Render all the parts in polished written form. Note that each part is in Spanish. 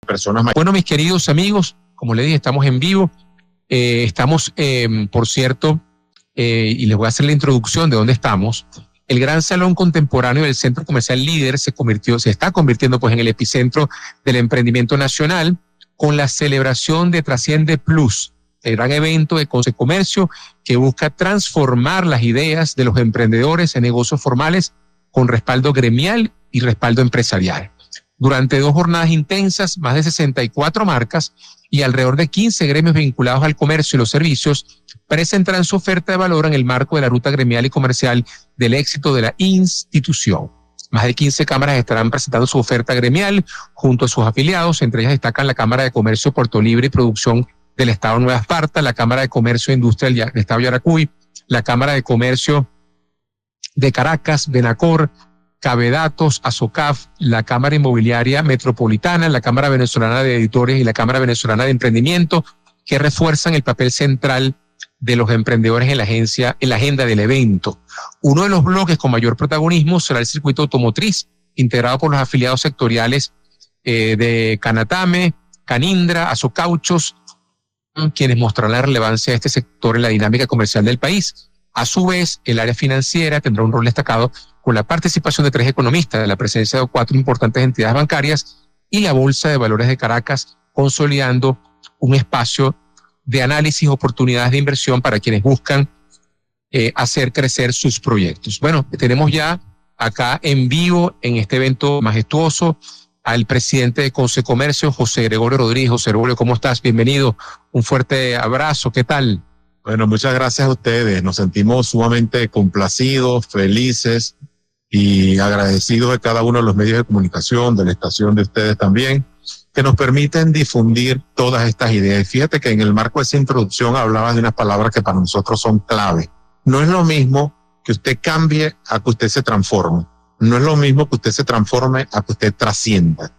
personas mayores. Bueno, mis queridos amigos, como les dije, estamos en vivo. Estamos, por cierto, y les voy a hacer la introducción de dónde estamos. El Gran Salón Contemporáneo del Centro Comercial Líder se está convirtiendo pues en el epicentro del emprendimiento nacional con la celebración de Trasciende Plus, el gran evento de Consecomercio que busca transformar las ideas de los emprendedores en negocios formales con respaldo gremial y respaldo empresarial. Durante 2 jornadas intensas, más de 64 marcas y alrededor de 15 gremios vinculados al comercio y los servicios presentarán su oferta de valor en el marco de la ruta gremial y comercial del éxito de la institución. Más de 15 cámaras estarán presentando su oferta gremial junto a sus afiliados. Entre ellas destacan la Cámara de Comercio Puerto Libre y Producción del Estado Nueva Esparta, la Cámara de Comercio e Industria del Estado Yaracuy, la Cámara de Comercio de Caracas, Benacor, Cabedatos, Asocaf, la Cámara Inmobiliaria Metropolitana, la Cámara Venezolana de Editores y la Cámara Venezolana de Emprendimiento, que refuerzan el papel central de los emprendedores en la agenda del evento. Uno de los bloques con mayor protagonismo será el circuito automotriz, integrado por los afiliados sectoriales de Canatame, Canindra, Azocauchos, quienes mostrarán la relevancia de este sector en la dinámica comercial del país. A su vez, el área financiera tendrá un rol destacado con la participación de 3 economistas, de la presencia de 4 importantes entidades bancarias y la Bolsa de Valores de Caracas, consolidando un espacio de análisis y oportunidades de inversión para quienes buscan hacer crecer sus proyectos. Bueno, tenemos ya acá en vivo, en este evento majestuoso, al presidente de Consecomercio, José Gregorio Rodríguez. José Gregorio, ¿cómo estás? Bienvenido. Un fuerte abrazo. ¿Qué tal? Bueno, muchas gracias a ustedes. Nos sentimos sumamente complacidos, felices y agradecidos de cada uno de los medios de comunicación, de la estación de ustedes también, que nos permiten difundir todas estas ideas. Y fíjate que en el marco de esa introducción hablabas de unas palabras que para nosotros son clave. No es lo mismo que usted cambie a que usted se transforme. No es lo mismo que usted se transforme a que usted trascienda.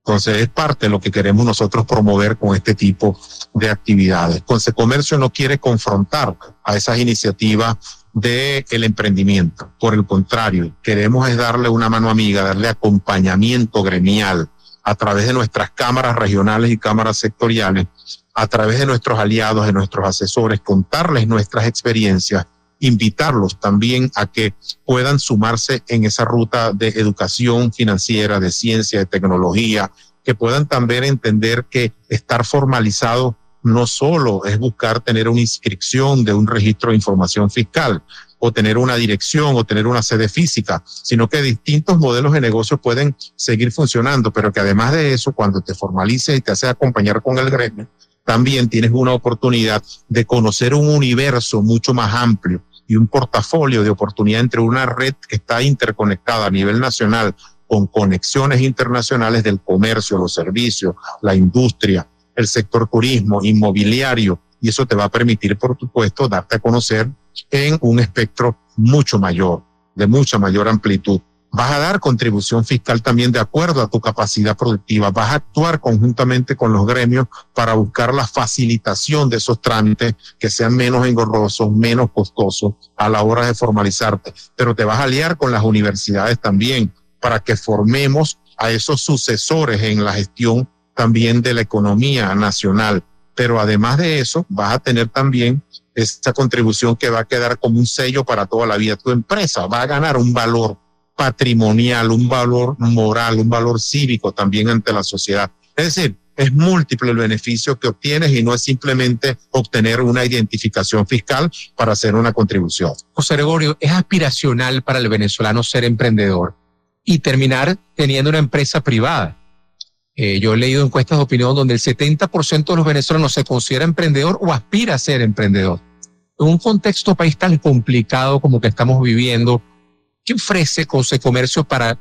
Entonces es parte de lo que queremos nosotros promover con este tipo de actividades. Consecomercio no quiere confrontar a esas iniciativas del emprendimiento. Por el contrario, queremos es darle una mano amiga, darle acompañamiento gremial a través de nuestras cámaras regionales y cámaras sectoriales, a través de nuestros aliados, de nuestros asesores, contarles nuestras experiencias, invitarlos también a que puedan sumarse en esa ruta de educación financiera, de ciencia, de tecnología, que puedan también entender que estar formalizado no solo es buscar tener una inscripción de un registro de información fiscal o tener una dirección o tener una sede física, sino que distintos modelos de negocio pueden seguir funcionando, pero que además de eso, cuando te formalices y te haces acompañar con el gremio, también tienes una oportunidad de conocer un universo mucho más amplio y un portafolio de oportunidad entre una red que está interconectada a nivel nacional con conexiones internacionales del comercio, los servicios, la industria, el sector turismo, inmobiliario, y eso te va a permitir, por supuesto, darte a conocer en un espectro mucho mayor, de mucha mayor amplitud. Vas a dar contribución fiscal también de acuerdo a tu capacidad productiva. Vas a actuar conjuntamente con los gremios para buscar la facilitación de esos trámites que sean menos engorrosos, menos costosos a la hora de formalizarte. Pero te vas a aliar con las universidades también para que formemos a esos sucesores en la gestión también de la economía nacional. Pero además de eso, vas a tener también esta contribución que va a quedar como un sello para toda la vida. Tu empresa va a ganar un valor patrimonial, un valor moral, un valor cívico también ante la sociedad. Es decir, es múltiple el beneficio que obtienes y no es simplemente obtener una identificación fiscal para hacer una contribución. José Gregorio, es aspiracional para el venezolano ser emprendedor y terminar teniendo una empresa privada. Yo he leído encuestas de opinión donde el 70% de los venezolanos se considera emprendedor o aspira a ser emprendedor. En un contexto país tan complicado como que estamos viviendo, ¿qué ofrece Consecomercio para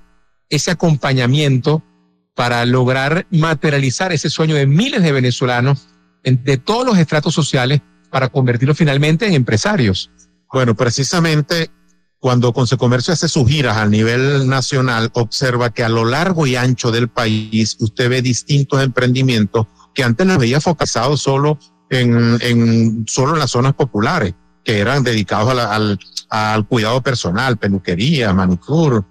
ese acompañamiento, para lograr materializar ese sueño de miles de venezolanos de todos los estratos sociales para convertirlos finalmente en empresarios? Bueno, precisamente cuando Consecomercio hace sus giras a nivel nacional, observa que a lo largo y ancho del país usted ve distintos emprendimientos que antes los veía focalizados solo en las zonas populares, que eran dedicados al cuidado personal, peluquería, manicure,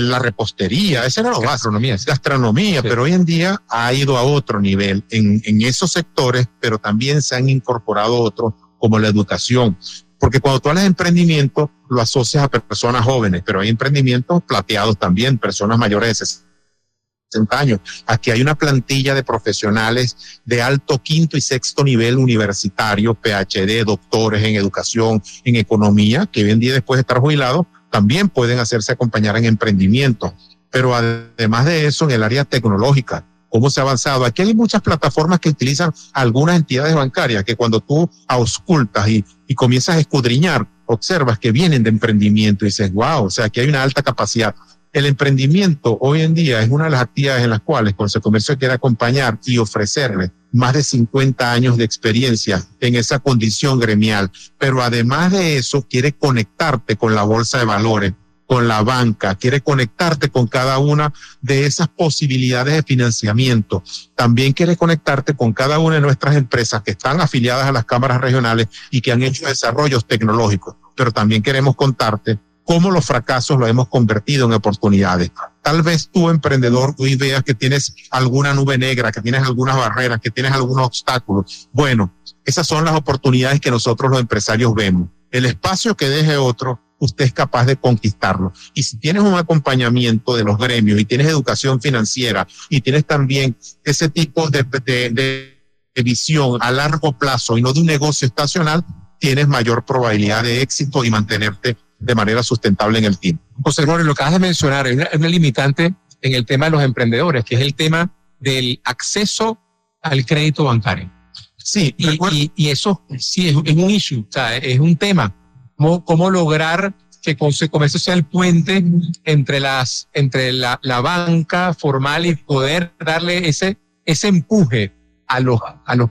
La repostería, ese era lo básico, gastronomía, Sí. pero hoy en día ha ido a otro nivel en esos sectores, pero también se han incorporado otros como la educación. Porque cuando tú hablas de emprendimiento, lo asocias a personas jóvenes, pero hay emprendimientos plateados también, personas mayores de 60 años. Aquí hay una plantilla de profesionales de alto quinto y sexto nivel universitario, PhD, doctores en educación, en economía, que hoy en día después de estar jubilados, también pueden hacerse acompañar en emprendimiento. Pero además de eso, en el área tecnológica, cómo se ha avanzado. Aquí hay muchas plataformas que utilizan algunas entidades bancarias que cuando tú auscultas y comienzas a escudriñar, observas que vienen de emprendimiento y dices, wow, o sea, aquí hay una alta capacidad. El emprendimiento hoy en día es una de las actividades en las cuales Consejo de Comercio quiere acompañar y ofrecerle más de 50 años de experiencia en esa condición gremial. Pero además de eso, quiere conectarte con la bolsa de valores, con la banca, quiere conectarte con cada una de esas posibilidades de financiamiento. También quiere conectarte con cada una de nuestras empresas que están afiliadas a las cámaras regionales y que han hecho desarrollos tecnológicos. Pero también queremos contarte cómo los fracasos los hemos convertido en oportunidades. Tal vez tú, emprendedor, hoy veas que tienes alguna nube negra, que tienes algunas barreras, que tienes algunos obstáculos. Bueno, esas son las oportunidades que nosotros los empresarios vemos. El espacio que deje otro, usted es capaz de conquistarlo. Y si tienes un acompañamiento de los gremios y tienes educación financiera y tienes también ese tipo de visión a largo plazo y no de un negocio estacional, tienes mayor probabilidad de éxito y mantenerte de manera sustentable en el tiempo. José Gregorio, lo que acabas de mencionar, hay una limitante en el tema de los emprendedores, que es el tema del acceso al crédito bancario. Sí, y eso sí es un issue, o sea, es un tema. ¿Cómo lograr que Consejo de Comercio sea el puente entre la banca formal y poder darle ese empuje a los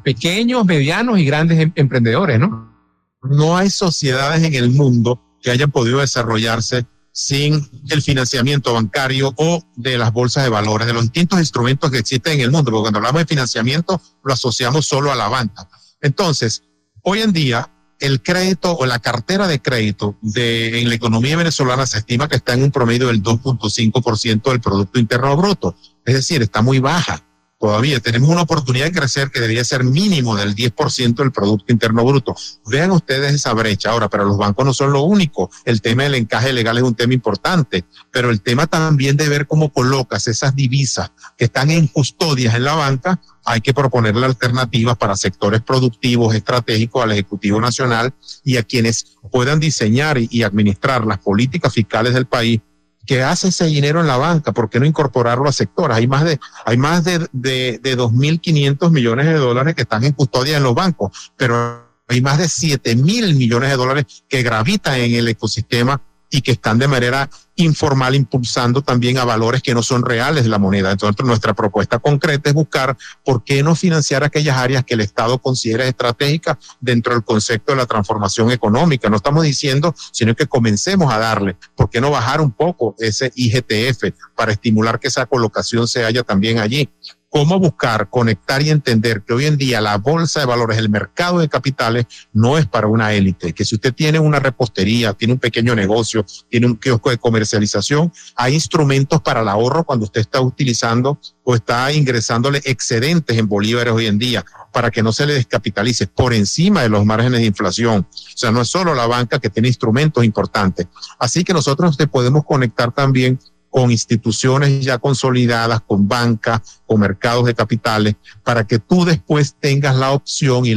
pequeños, medianos y grandes emprendedores, ¿no? No hay sociedades en el mundo que hayan podido desarrollarse sin el financiamiento bancario o de las bolsas de valores, de los distintos instrumentos que existen en el mundo, porque cuando hablamos de financiamiento lo asociamos solo a la banca. Entonces, hoy en día, el crédito o la cartera de crédito en la economía venezolana se estima que está en un promedio del 2.5% del Producto Interno Bruto. Es decir, está muy baja. Todavía tenemos una oportunidad de crecer que debería ser mínimo del 10% del Producto Interno Bruto. Vean ustedes esa brecha. Ahora, pero los bancos no son lo único. El tema del encaje legal es un tema importante, pero el tema también de ver cómo colocas esas divisas que están en custodias en la banca, hay que proponerle alternativas para sectores productivos estratégicos al Ejecutivo Nacional y a quienes puedan diseñar y administrar las políticas fiscales del país. ¿Qué hace ese dinero en la banca? ¿Por qué no incorporarlo a sectores? Hay más de 2.500 millones de dólares que están en custodia en los bancos, pero hay más de 7.000 millones de dólares que gravitan en el ecosistema y que están de manera informal impulsando también a valores que no son reales de la moneda. Entonces, nuestra propuesta concreta es buscar por qué no financiar aquellas áreas que el Estado considera estratégicas dentro del concepto de la transformación económica. No estamos diciendo, sino que comencemos a darle. ¿Por qué no bajar un poco ese IGTF para estimular que esa colocación se haya también allí? Cómo buscar, conectar y entender que hoy en día la bolsa de valores, el mercado de capitales, no es para una élite. Que si usted tiene una repostería, tiene un pequeño negocio, tiene un kiosco de comercialización, hay instrumentos para el ahorro cuando usted está utilizando o está ingresándole excedentes en bolívares hoy en día para que no se le descapitalice por encima de los márgenes de inflación. O sea, no es solo la banca que tiene instrumentos importantes. Así que nosotros te podemos conectar también con instituciones ya consolidadas, con banca, con mercados de capitales, para que tú después tengas la opción y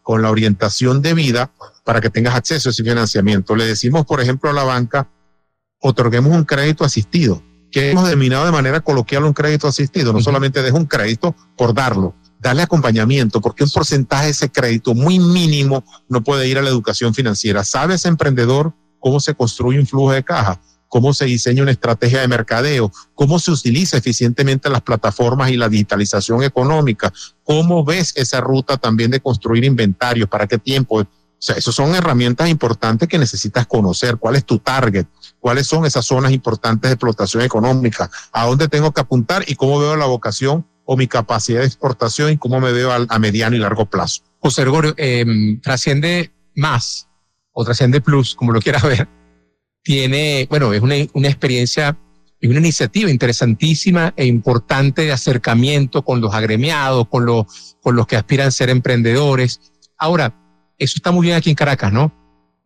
con la orientación debida para que tengas acceso a ese financiamiento. Le decimos, por ejemplo, a la banca, otorguemos un crédito asistido, que hemos denominado de manera coloquial un crédito asistido. No solamente deja un crédito por darle acompañamiento, porque un porcentaje de ese crédito muy mínimo no puede ir a la educación financiera. ¿Sabe ese emprendedor cómo se construye un flujo de caja? ¿Cómo se diseña una estrategia de mercadeo? ¿Cómo se utiliza eficientemente las plataformas y la digitalización económica? ¿Cómo ves esa ruta también de construir inventarios? ¿Para qué tiempo? O sea, esas son herramientas importantes que necesitas conocer. ¿Cuál es tu target? ¿Cuáles son esas zonas importantes de explotación económica? ¿A dónde tengo que apuntar? ¿Y cómo veo la vocación o mi capacidad de exportación? ¿Y cómo me veo a mediano y largo plazo? José Gregorio, trasciende más o trasciende plus, como lo quieras ver. Es una experiencia y una iniciativa interesantísima e importante de acercamiento con los agremiados, con los que aspiran a ser emprendedores. Ahora, eso está muy bien aquí en Caracas, ¿no?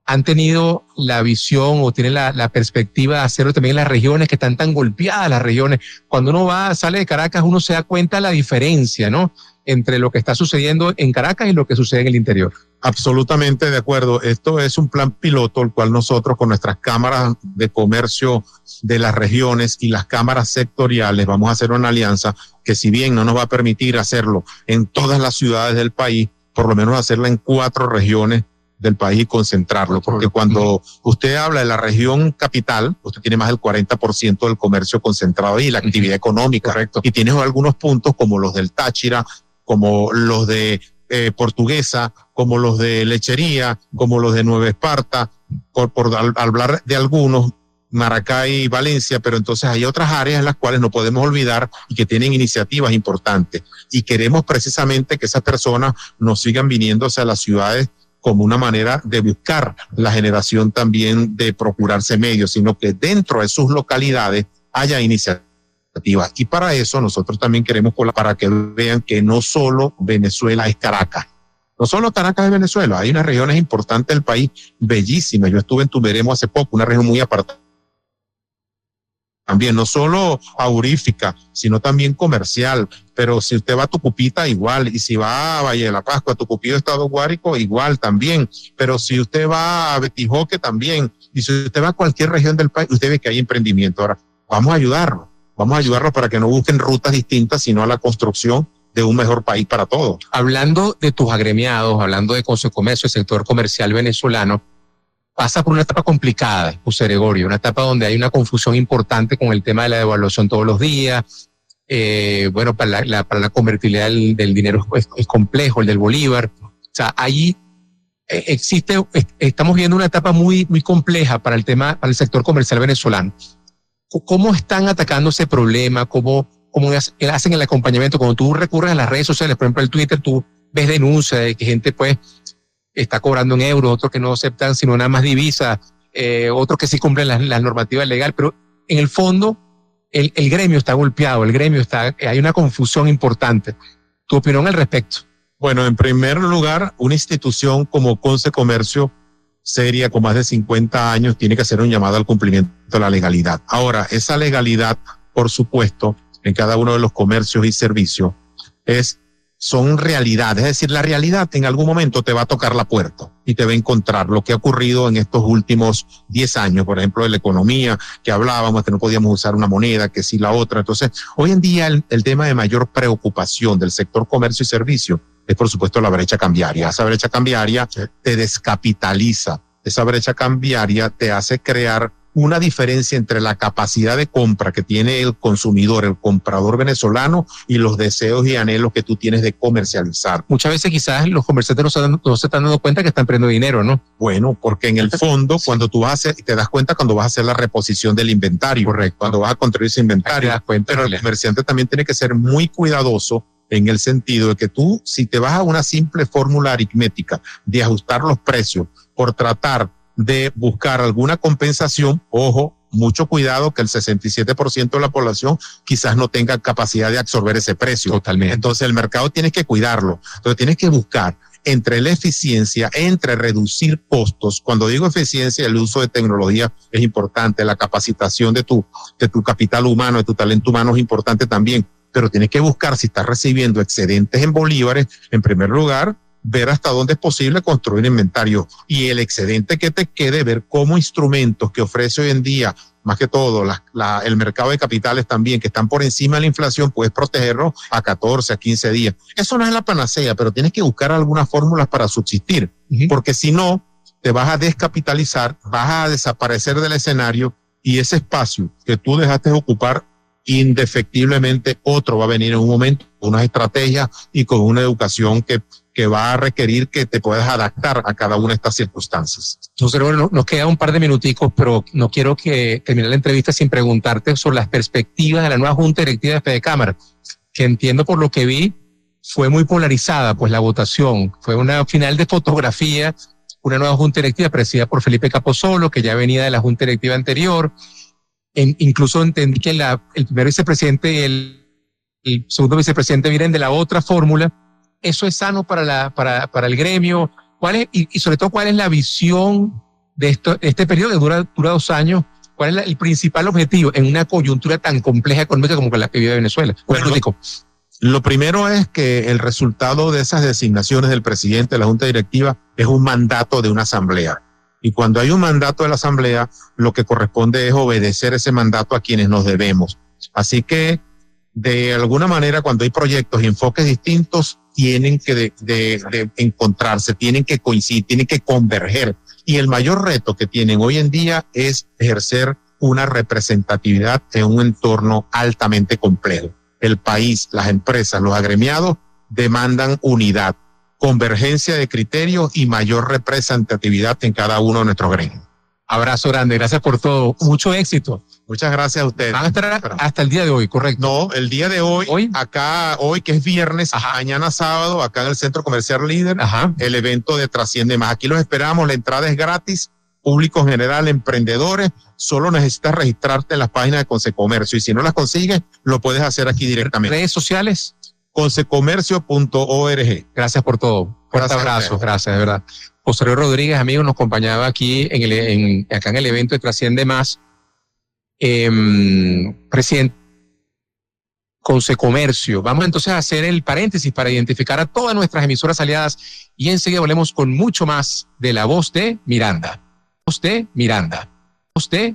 Han tenido la visión o tienen la perspectiva de hacerlo también en las regiones que están tan golpeadas, las regiones. Cuando uno sale de Caracas, uno se da cuenta de la diferencia, ¿no? Entre lo que está sucediendo en Caracas y lo que sucede en el interior. Absolutamente de acuerdo. Esto es un plan piloto, el cual nosotros con nuestras cámaras de comercio de las regiones y las cámaras sectoriales vamos a hacer una alianza que, si bien no nos va a permitir hacerlo en todas las ciudades del país, por lo menos hacerla en 4 regiones del país y concentrarlo, porque cuando usted habla de la región capital, usted tiene más del 40% del comercio concentrado ahí, la actividad económica. Correcto. Y tienes algunos puntos como los del Táchira, como los de Portuguesa, como los de Lechería, como los de Nueva Esparta, por hablar de algunos, Maracay y Valencia, pero entonces hay otras áreas en las cuales no podemos olvidar y que tienen iniciativas importantes. Y queremos precisamente que esas personas no sigan viniéndose a las ciudades como una manera de buscar la generación también de procurarse medios, sino que dentro de sus localidades haya iniciativas. Y para eso nosotros también queremos para que vean que no solo Venezuela es Caracas. No solo Caracas es Venezuela, hay unas regiones importantes del país bellísimas. Yo estuve en Tumeremo hace poco, una región muy apartada. También no solo aurífica, sino también comercial. Pero si usted va a Tucupita, igual. Y si va a Valle de la Pascua, Tucupita, Estado Guárico, igual también. Pero si usted va a Betijoque, también. Y si usted va a cualquier región del país, usted ve que hay emprendimiento. Ahora, vamos a ayudarlos. Vamos a ayudarlos para que no busquen rutas distintas, sino a la construcción de un mejor país para todos. Hablando de tus agremiados, hablando de Consecomercio, el sector comercial venezolano, pasa por una etapa complicada, José Gregorio, una etapa donde hay una confusión importante con el tema de la devaluación todos los días. Bueno, para la convertibilidad del dinero es complejo, el del bolívar. O sea, ahí estamos viendo una etapa muy, muy compleja para el sector comercial venezolano. ¿Cómo están atacando ese problema? ¿Cómo hacen el acompañamiento? Cuando tú recurres a las redes sociales, por ejemplo, el Twitter, tú ves denuncias de que gente, pues, está cobrando en euros, otros que no aceptan sino nada más divisa, otros que sí cumplen las normativas legales, pero en el fondo el gremio está golpeado, hay una confusión importante. ¿Tu opinión al respecto? Bueno, en primer lugar, una institución como Consecomercio, seria, con más de 50 años, tiene que hacer un llamado al cumplimiento de la legalidad. Ahora, esa legalidad, por supuesto, en cada uno de los comercios y servicios, son realidades. Es decir, la realidad en algún momento te va a tocar la puerta y te va a encontrar lo que ha ocurrido en estos últimos 10 años, por ejemplo, de la economía, que hablábamos, que no podíamos usar una moneda, que sí la otra. Entonces, hoy en día el tema de mayor preocupación del sector comercio y servicio es, por supuesto, la brecha cambiaria. Esa brecha cambiaria te descapitaliza. Esa brecha cambiaria te hace crear una diferencia entre la capacidad de compra que tiene el consumidor, el comprador venezolano, y los deseos y anhelos que tú tienes de comercializar. Muchas veces quizás los comerciantes no se están dando cuenta que están perdiendo dinero, ¿no? Bueno, porque en el fondo, cuando tú vas a hacer, te das cuenta cuando vas a hacer la reposición del inventario. Correcto. Cuando vas a construir ese inventario. Te das cuenta, pero el comerciante también tiene que ser muy cuidadoso en el sentido de que tú, si te vas a una simple fórmula aritmética de ajustar los precios por tratar de buscar alguna compensación, ojo, mucho cuidado, que el 67% de la población quizás no tenga capacidad de absorber ese precio. Totalmente. Entonces el mercado tienes que cuidarlo. Entonces tienes que buscar entre la eficiencia, entre reducir costos. Cuando digo eficiencia, el uso de tecnología es importante, la capacitación de tu capital humano, de tu talento humano es importante también, pero tienes que buscar, si estás recibiendo excedentes en bolívares, en primer lugar, ver hasta dónde es posible construir inventario, y el excedente que te quede, ver cómo instrumentos que ofrece hoy en día, más que todo el mercado de capitales también, que están por encima de la inflación, puedes protegerlos a 14, a 15 días. Eso no es la panacea, pero tienes que buscar algunas fórmulas para subsistir, porque si no, te vas a descapitalizar, vas a desaparecer del escenario, y ese espacio que tú dejaste de ocupar, indefectiblemente otro va a venir en un momento, con unas estrategias y con una educación que va a requerir que te puedas adaptar a cada una de estas circunstancias. Entonces, bueno, nos queda un par de minuticos, pero no quiero terminar la entrevista sin preguntarte sobre las perspectivas de la nueva Junta Directiva de Fedecámara, que entiendo por lo que vi fue muy polarizada, pues la votación fue una final de fotografía, una nueva Junta Directiva presidida por Felipe Capozolo, que ya venía de la Junta Directiva anterior. Incluso entendí que el primer vicepresidente y el segundo vicepresidente vienen de la otra fórmula. ¿Eso es sano para el gremio? Y sobre todo, ¿cuál es la visión de este periodo que dura 2 años? ¿Cuál es el principal objetivo en una coyuntura tan compleja económica como la que vive Venezuela? Bueno, lo primero es que el resultado de esas designaciones del presidente de la Junta Directiva es un mandato de una asamblea. Y cuando hay un mandato de la asamblea, lo que corresponde es obedecer ese mandato a quienes nos debemos. Así que, de alguna manera, cuando hay proyectos y enfoques distintos, tienen que de encontrarse, tienen que coincidir, tienen que converger. Y el mayor reto que tienen hoy en día es ejercer una representatividad en un entorno altamente complejo. El país, las empresas, los agremiados demandan unidad, convergencia de criterios y mayor representatividad en cada uno de nuestros gremios. Abrazo grande, gracias por todo, mucho éxito. Muchas gracias a ustedes. Van a estar hasta el día de hoy, ¿correcto? No, el día de hoy, acá, hoy que es viernes, mañana sábado, acá en el Centro Comercial Líder, el evento de Trasciende Más. Aquí los esperamos, la entrada es gratis, público en general, emprendedores, solo necesitas registrarte en las páginas de Consecomercio y si no las consigues, lo puedes hacer aquí directamente. ¿Redes sociales? Consecomercio.org. Gracias por todo. Fuerte abrazo, gracias, de verdad. José Luis Rodríguez, amigo, nos acompañaba aquí acá en el evento de Trasciende Más. Presidente Consecomercio. Vamos entonces a hacer el paréntesis para identificar a todas nuestras emisoras aliadas y enseguida volvemos con mucho más de La Voz de Miranda. Voz de Miranda. Voz de